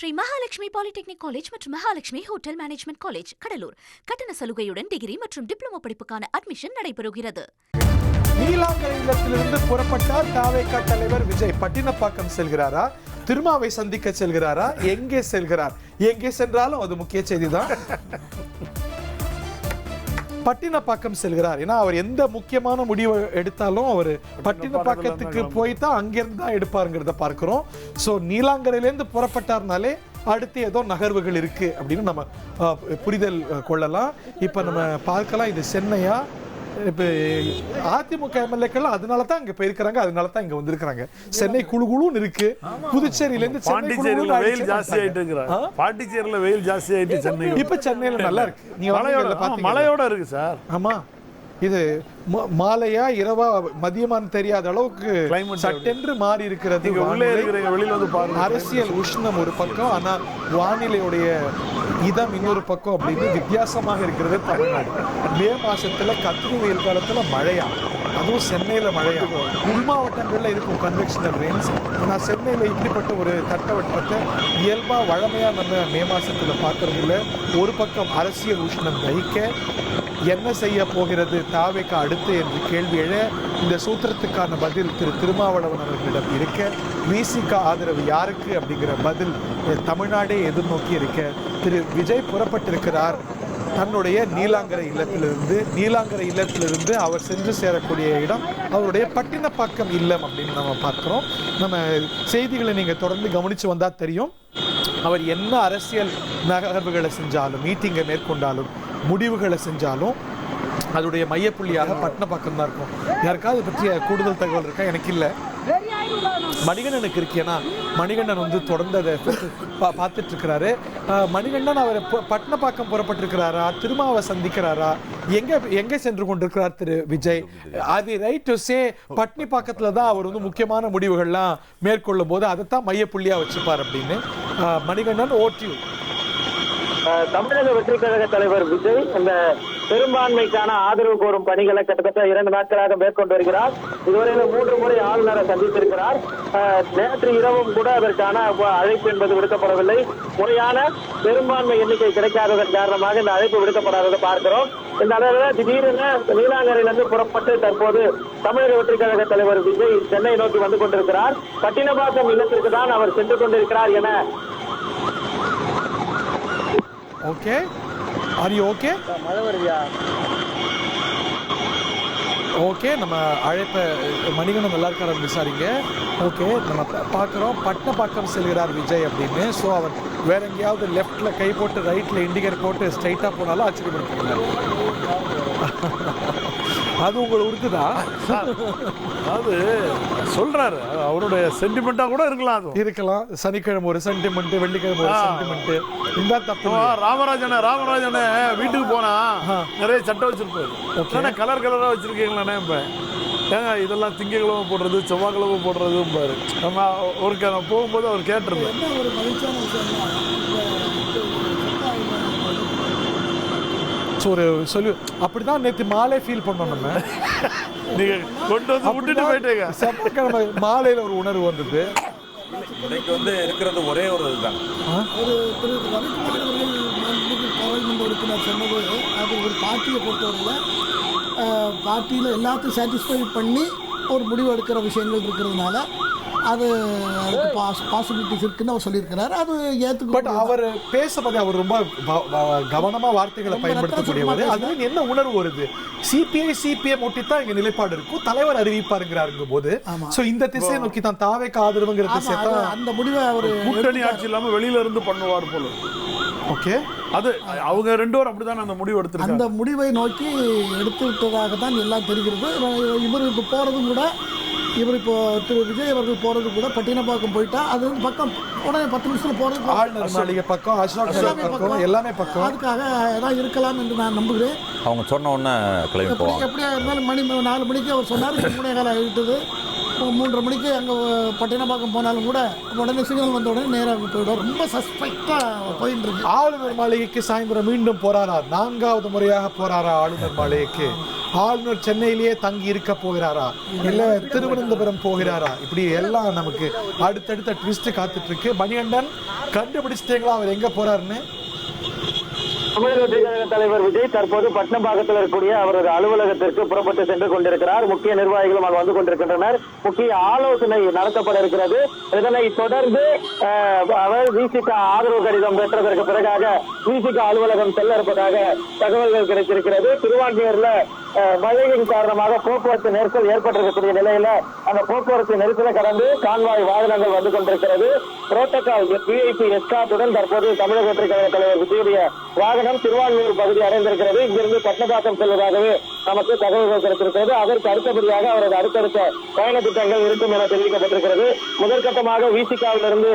Sri Mahalakshmi polytechnic college மற்றும் Mahalakshmi hotel management college Cuddalore கட்டண சலுகையுடன் degree மற்றும் டிப்ளமோ படிப்புக்கான அட்மிஷன் நடைபெறுகிறது. நீலாங்கரை இல்லத்திலிருந்து புறப்பட்டார் தாவேகா தலைவர் விஜய். பட்டினப்பாக்கம் செல்கிறாரா, திருமாவை சந்திக்க செல்கிறாரா, எங்கே செல்கிறார்? எங்கே சென்றாலும் அது முக்கிய செய்திதான். பட்டினப்பாக்கம் செல்கிறார். ஏன்னா அவர் எந்த முக்கியமான முடிவு எடுத்தாலும் அவர் பட்டினப்பாக்கத்துக்கு போய் தான் அங்கிருந்து தான் எடுப்பாருங்கிறத பார்க்கிறோம். ஸோ நீலாங்கரையிலேருந்து புறப்பட்டார்னாலே அடுத்து ஏதோ நகர்வுகள் இருக்கு அப்படின்னு நம்ம புரிதல் கொள்ளலாம். இப்போ நம்ம பார்க்கலாம், இது சென்னையா? இப்போ அதிமுக எம்எல்ஏக்கள் அதனால தான் இங்க போயிருக்கிறாங்க, அதனால தான் இங்க வந்திருக்கிறாங்க. சென்னை குழுன்னு இருக்கு. புதுச்சேரியிலேருந்து பாண்டிச்சேரியில வெயில் ஜாஸ்தி ஆயிட்டு, பாண்டிச்சேரியில வெயில் ஜாஸ்தி ஆயிட்டு சென்னை இப்ப சென்னையில நல்லா இருக்கு. நீங்க மழையோட இருக்கு சார். ஆமா, இது மாலையா இரவா மதியமான்னு தெரியாத அளவுக்கு சட்டென்று மாறி இருக்கிறது. வெளியில வந்து பாருங்க, அரசியல் உஷ்ணம் ஒரு பக்கம், ஆனா வானிலையுடைய இதம் இன்னொரு பக்கம் அப்படின்னு வித்தியாசமாக இருக்கிறது தமிழ்நாடு. மே மாசத்துல கத்திரி வெயில் காலத்துல மழையா, அதுவும் சென்னையில மழையா. உள் மாவட்டங்கள்ல இருக்கும் கன்வெக்ஷனல் ரெயின்ஸ். ஆனால் சென்னையில இப்படிப்பட்ட ஒரு தட்டவட்டத்தை இயல்பா வழமையா நம்ம மே மாசத்துல பார்க்கறது இல்லை. ஒரு பக்கம் அரசியல் உஷ்ணம் தகிக்க என்ன செய்ய போகிறது தாவேகா அடுத்து என்று கேள்வி எழ, இந்த சூத்திரத்துக்கான பதில் திரு திருமாவளவன் அவர்களிடம் இருக்க, விசிக ஆதரவு யாருக்கு அப்படிங்கிற பதில் தமிழ்நாடே எதிர்நோக்கி இருக்க, திரு விஜய் புறப்பட்டிருக்கிறார் தன்னுடைய நீலாங்கரை இல்லத்திலிருந்து அவர் சென்று சேரக்கூடிய இடம் அவருடைய பட்டினப்பாக்கம் இல்லம் அப்படின்னு நம்ம பார்க்கிறோம். நம்ம செய்திகளை நீங்க தொடர்ந்து கவனிச்சு வந்தா தெரியும், அவர் என்ன அரசியல் நகர்வுகளை செஞ்சாலும், மீட்டிங்கை மேற்கொண்டாலும், முடிவுகளை செஞ்சாலும் அதோடைய மையப்புள்ளியாக பட்டினப்பாக்கம் தான் இருக்கும். யாருக்காவது பற்றிய கூடுதல் தகவல் இருக்கா? எனக்கு இல்லை. மணிகண்டனுக்கு இருக்கு. ஏன்னா மணிகண்டன் வந்து தொடர்ந்து அதை பார்த்துட்டு இருக்கிறாரு. மணிகண்டன் அவர் பட்டினப்பாக்கம் புறப்பட்டிருக்கிறாரா, திருமாவை சந்திக்கிறாரா, எங்க சென்று கொண்டிருக்கிறார் திரு விஜய்? அது ரைட் டு சே பட்டினப்பாக்கத்துல தான் அவர் வந்து முக்கியமான முடிவுகள்லாம் மேற்கொள்ளும் போது அதைத்தான் மையப்புள்ளியா வச்சுப்பார் அப்படின்னு மணிகண்டன் ஓட்டி. தமிழக வெற்றி கழக தலைவர் விஜய் இந்த பெரும்பான்மைக்கான ஆதரவு கோரும் பணிகளை கிட்டத்தட்ட 2 நாட்களாக மேற்கொண்டு வருகிறார். இதுவரையில 3 முறை ஆளுநரை சந்தித்திருக்கிறார். நேற்று இரவும் கூட அதற்கான அழைப்பு என்பது விடுக்கப்படவில்லை. முறையான பெரும்பான்மை எண்ணிக்கை கிடைக்காததன் காரணமாக இந்த அழைப்பு விடுக்கப்படாததை பார்க்கிறோம். இந்த அளவில் திடீரென நீலாங்கரையிலிருந்து புறப்பட்டு தற்போது தமிழக வெற்றி கழக தலைவர் விஜய் சென்னை நோக்கி வந்து கொண்டிருக்கிறார். பட்டினப்பாக்கம் இல்லத்திற்கு தான் அவர் சென்று கொண்டிருக்கிறார் என. Okay, are you okay? மழை வருவியா? ஓகே, நம்ம அழைப்ப மணிகண்டன் நல்லா இருக்காரு விசாரிங்க. ஓகே, நம்ம பார்க்குறோம் பட்டினப்பாக்கம் செல்கிறார் விஜய் அப்படின்னு. ஸோ அவர் வேற எங்கேயாவது லெஃப்ட்ல கை போட்டு ரைட்ல இண்டிகேட்டர் போட்டு ஸ்ட்ரைட்டாக போனாலும் ஆச்சரியப்படுத்துங்க. அது உங்களுக்கு இருக்குதா? அது சொல்றாரு, அவருடைய சென்டிமெண்டா கூட இருக்கலாம். சனிக்கிழமை ஒரு சென்டிமெண்ட், வெள்ளிக்கிழமை ஒரு சென்டிமெண்ட். இந்த தப்பு. ராமராஜன வீட்டுக்கு போனா நிறைய சட்டை வச்சிருப்பாரு. கலர் கலரா வச்சிருக்கீங்களே இப்ப ஏங்க இதெல்லாம் திங்கக்கிழமை போடுறது, செவ்வாய்க்கிழமை போடுறதும் பாரு. நம்ம ஒரு போகும்போது அவர் கேட்டிருந்தேன். ஒரு சொல்லு அப்படிதான் நேற்று மாலை ஃபீல் பண்ணோம். நம்ம நீங்க கொண்டு வந்து விட்டுட்டு போயிட்டீங்க. செவ்வாய்க்கிழமை மாலையில ஒரு உணர்வு வந்தது. இன்னைக்கு வந்து இருக்கிறது ஒரே ஒரு இதுதான். ஒரு திரு ரவிக்குமார் அவர்கள் பாராளுமன்ற உறுப்பினர் சொன்னது, அது ஒரு பார்ட்டியை பொறுத்தவரையில் பார்ட்டியில் எல்லாத்தையும் சாட்டிஸ்ஃபை பண்ணி ஒரு முடிவு எடுக்கிற விஷயங்கள் இருக்கிறதுனால அது பாசிபிலிட்டிஸ் இருக்குன்னு அவர் சொல்லியிருக்கிறார். அது ஏற்றுக்க. பட் அவர் பேசும்போது அவர் ரொம்ப கவனமாக வார்த்தைகளை பயன்படுத்தக்கூடியவர். அது என்ன உணர்வு வருது? சிபிஎம் ஒட்டி தான் எங்க நிலைப்பாடு இருக்கும், தலைவர் அறிவிப்பாருங்கிறாருங்க போது. ஸோ இந்த திசையை நோக்கி தான் தாவேகா ஆதரவுங்கிற திசை தான். அந்த முடிவை அவர் கூட்டணி ஆட்சி இல்லாமல் வெளியில இருந்து பண்ணுவார் போல. ஓகே, அது அவங்க 2 பேரும் அப்படிதான் அந்த முடிவு எடுத்துருக்காங்க. அந்த முடிவை நோக்கி எடுத்து விட்டதாக தான் எல்லாம் தெரிகிறது. இவர் இப்போ போகிறதும் கூட, இவர் இப்போ திரு விஜய் அவர்கள் போகிறது கூட பட்டினப்பாக்கம் போயிட்டா அது வந்து பக்கம் உடனே 10 நிமிஷத்தில் போகிறது. ஆளுநர் மாளிகை பக்கம், அசோக் பக்கம், எல்லாமே பக்கம். அதுக்காக ஏதாவது இருக்கலாம் என்று நான் நம்புகிறேன். அவங்க சொன்ன உடனே கிளம்பி போவாங்க. எப்படியா இருந்தாலும் 4 மணிக்கு அவர் சொன்னார். 3:15 ஆகிட்டது. 3:30 மணிக்கு அங்கே பட்டினப்பாக்கம் போனாலும் கூட உடனே சிக்னல் வந்த உடனே நேராக அங்கே போயிடும். ரொம்ப சஸ்பெக்டாக போயிட்டு இருக்கு. ஆளுநர் மாளிகைக்கு சாயந்தரம் மீண்டும் போறாரா? 4வது முறையாக போறாரா ஆளுநர் மாளிகைக்கு? ஆளுநர் சென்னையிலேயே தங்கி இருக்க போகிறாரா இல்ல திருவனந்தபுரம் போகிறாரா? இப்படி எல்லாம் நமக்கு அடுத்தடுத்த ட்விஸ்ட் காத்துட்டு இருக்கு. மணிகண்டன், கண்டுபிடிச்சிட்டீங்களா அவர் எங்க போறாருன்னு? தமிழக வெற்றி கழக தலைவர் விஜய் தற்போது பட்டினப்பாக்கத்தில் இருக்கக்கூடிய அவரது அலுவலகத்திற்கு புறப்பட்டு சென்று கொண்டிருக்கிறார். முக்கிய நிர்வாகிகளும் அங்கு வந்து கொண்டிருக்கின்றனர். முக்கிய ஆலோசனை நடத்தப்பட இருக்கிறது. இதனை தொடர்ந்து அவர் விசிக ஆதரவு கடிதம் பெற்றதற்கு பிறகாக விசிக அலுவலகம் செல்ல இருப்பதாக தகவல்கள் கிடைத்திருக்கிறது. திருவான்மியூர்ல மழையின் காரணமாக போக்குவரத்து நெரிசல் ஏற்பட்டிருக்கக்கூடிய நிலையில அந்த போக்குவரத்து நெரிசலை கடந்து கான்வாய் வாகனங்கள் வந்து கொண்டிருக்கிறது. புரோட்டோகால் விஐபி எஸ்கார்ட்டுடன் தற்போது தமிழக வெற்றி கழக தலைவர் விஜயுடைய வாகனம் திருவான்மியூர் பகுதி அடைந்திருக்கிறது. இங்கிருந்து பட்டினப்பாக்கம் செல்வதாகவே நமக்கு தகவல்கள் கிடைத்திருக்கிறது. அதற்கு அடுத்தபடியாக அவரது அடுத்தடுத்த பயண திட்டங்கள் இருக்கும் என தெரிவிக்கப்பட்டிருக்கிறது. முதற்கட்டமாக விசிகாவிலிருந்து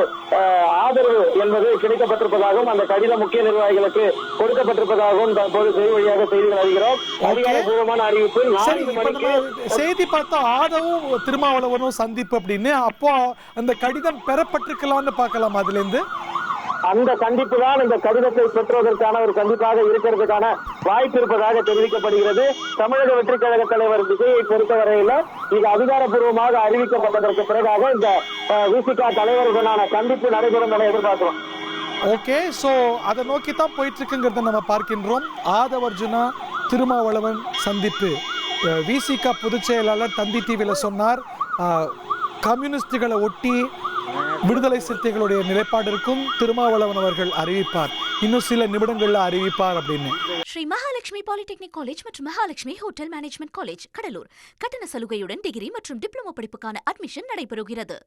ஆதரவு என்பது கிடைக்கப்பட்டிருப்பதாகவும் அந்த கடிதம் முக்கிய நிர்வாகிகளுக்கு கொடுக்கப்பட்டிருப்பதாகவும் தற்போது செய்தி வழியாக செய்திகள் அறிகிறோம். அதிகாரப்பூர்வமான அறிவிப்பு 4 மணிக்கு செய்தி பார்த்தா ஆதவும் திருமாவளவனும் சந்திப்பு அப்படின்னு. அப்போ அந்த கடிதம் பெறப்பட்டிருக்கலாம்னு பார்க்கலாம். அதுல இருந்து அந்த சந்திப்பு தான் இந்த கடிதத்தை பெற்றுவதற்கான ஒரு சந்திப்பாக இருக்கிறதுக்கான வாய்ப்பு இருப்பதாக தெரிவிக்கப்படுகிறது. தமிழக வெற்றி கழக தலைவர் விஜயை பொறுத்தவரையில் இது அதிகாரப்பூர்வமாக அறிவிக்கப்பட்டதற்கு பிறகாக இந்த விசிக தலைவருடனான சந்திப்பு நடைபெறும் என எதிர்பார்க்கிறோம். ஓகே, ஸோ அதை நோக்கி தான் போயிட்டு இருக்குங்கிறத நம்ம பார்க்கின்றோம். ஆதவர்ஜுனா திருமாவளவன் சந்திப்பு. விசிக பொதுச் செயலாளர் தந்தி டிவியில் சொன்னார், கம்யூனிஸ்டுகளை ஒட்டி விடுதலை சிறுத்தைகளுடைய நிலைப்பாடு இருக்கும், திருமாவளவன் அவர்கள் அறிவிப்பார், இன்னும் சில நிமிடங்கள்ல அறிவிப்பார் அப்படின்னு. ஸ்ரீ மகாலட்சுமி பாலிடெக்னிக் காலேஜ் மற்றும் Mahalakshmi hotel management college Cuddalore கட்டண சலுகையுடன் டிகிரி மற்றும் டிப்ளமோ படிப்புக்கான அட்மிஷன் நடைபெறுகிறது.